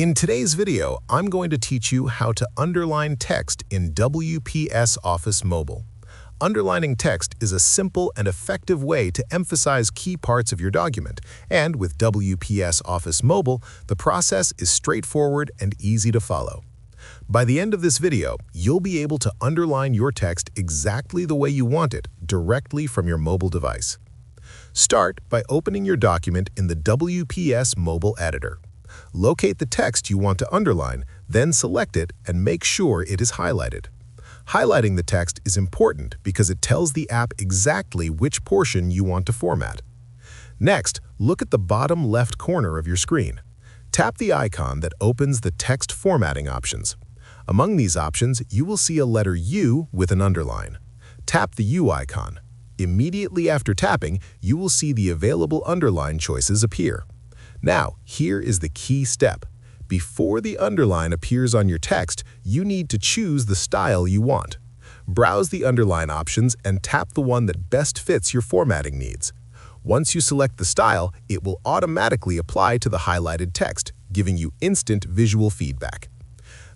In today's video, I'm going to teach you how to underline text in WPS Office Mobile. Underlining text is a simple and effective way to emphasize key parts of your document, and with WPS Office Mobile, the process is straightforward and easy to follow. By the end of this video, you'll be able to underline your text exactly the way you want it directly from your mobile device. Start by opening your document in the WPS Mobile Editor. Locate the text you want to underline, then select it and make sure it is highlighted. Highlighting the text is important because it tells the app exactly which portion you want to format. Next, look at the bottom left corner of your screen. Tap the icon that opens the text formatting options. Among these options, you will see a letter U with an underline. Tap the U icon. Immediately after tapping, you will see the available underline choices appear. Now, here is the key step. Before the underline appears on your text, you need to choose the style you want. Browse the underline options and tap the one that best fits your formatting needs. Once you select the style, it will automatically apply to the highlighted text, giving you instant visual feedback.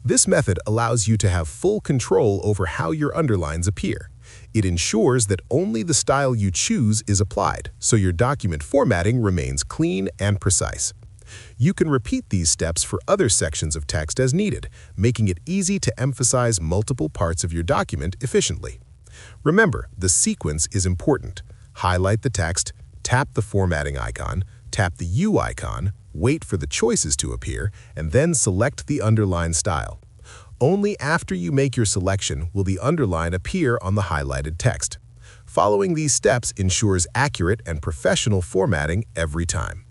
This method allows you to have full control over how your underlines appear. It ensures that only the style you choose is applied, so your document formatting remains clean and precise. You can repeat these steps for other sections of text as needed, making it easy to emphasize multiple parts of your document efficiently. Remember, the sequence is important. Highlight the text, tap the formatting icon, tap the U icon, wait for the choices to appear, and then select the underline style. Only after you make your selection will the underline appear on the highlighted text. Following these steps ensures accurate and professional formatting every time.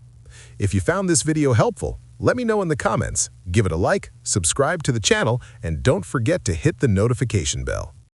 If you found this video helpful, let me know in the comments. Give it a like, subscribe to the channel, and don't forget to hit the notification bell.